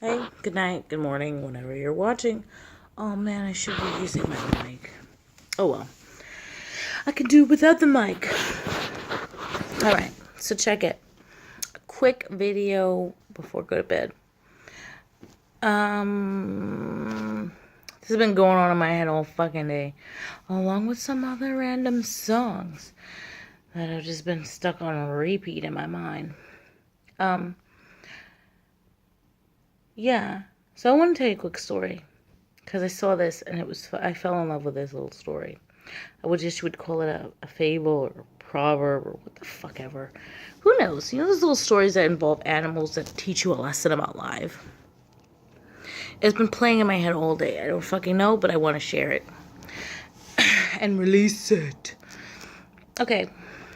Hey, good night, good morning, whenever you're watching. Oh man, I should be using my mic. Oh well. I can do without the mic. Alright, so check it. A quick video before I go to bed. This has been going on in my head all fucking day. Along with some other random songs that have just been stuck on a repeat in my mind. Yeah. So I want to tell you a quick story. Because I saw this and I fell in love with this little story. I would call it a fable or a proverb or what the fuck ever. Who knows? You know those little stories that involve animals that teach you a lesson about life? It's been playing in my head all day. I don't fucking know, but I want to share it. And release it. Okay.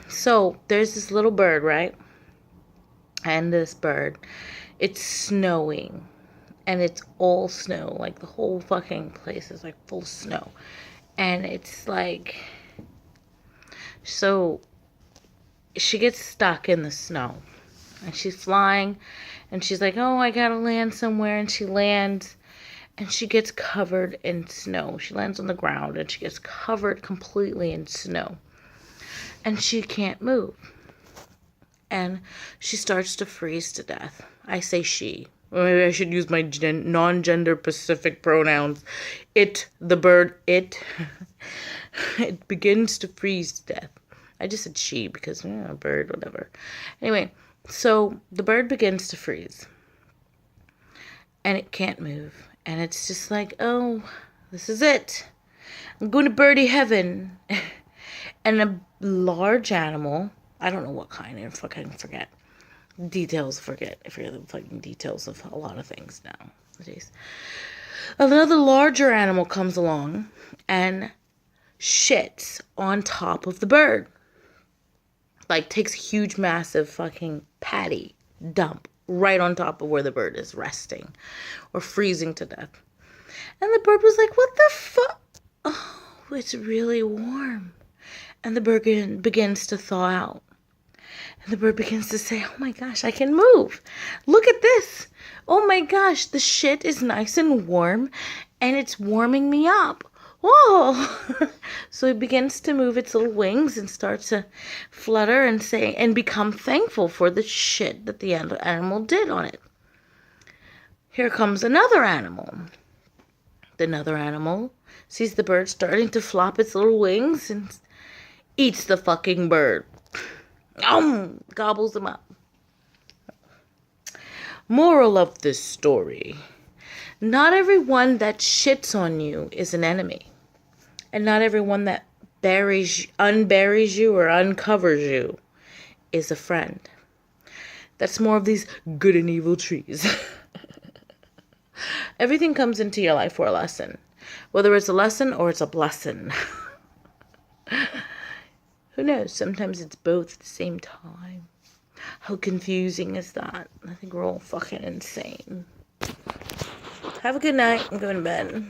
So there's this little bird, right? And this bird, it's snowing. And it's all snow. Like, the whole fucking place is, like, full of snow. And it's, like... So, she gets stuck in the snow. And she's flying. And she's like, oh, I gotta land somewhere. And she lands. And she gets covered in snow. She lands on the ground. And she gets covered completely in snow. And she can't move. And she starts to freeze to death. I say she. Or maybe I should use my non-gender specific pronouns. It, the bird, it. It begins to freeze to death. I just said she because, bird, whatever. Anyway, so the bird begins to freeze. And it can't move. And it's just like, oh, this is it. I'm going to birdie heaven. And a large animal, I don't know what kind, I fucking forget. Forget the fucking details of a lot of things nowadays. Another larger animal comes along and shits on top of the bird. Like, takes a huge, massive fucking patty dump right on top of where the bird is resting or freezing to death. And the bird was like, what the fuck? Oh, it's really warm. And the bird begins to thaw out. And the bird begins to say, oh my gosh, I can move. Look at this. Oh my gosh, the shit is nice and warm. And it's warming me up. Whoa. So it begins to move its little wings and starts to flutter and say, and become thankful for the shit that the animal did on it. Here comes another animal. Another animal sees the bird starting to flop its little wings and eats the fucking bird. Gobbles them up. Moral of this story. Not everyone that shits on you is an enemy. And not everyone that unburies you or uncovers you is a friend. That's more of these good and evil trees. Everything comes into your life for a lesson. Whether it's a lesson or it's a blessing. Who knows? Sometimes it's both at the same time. How confusing is that? I think we're all fucking insane. Have a good night. I'm going to bed.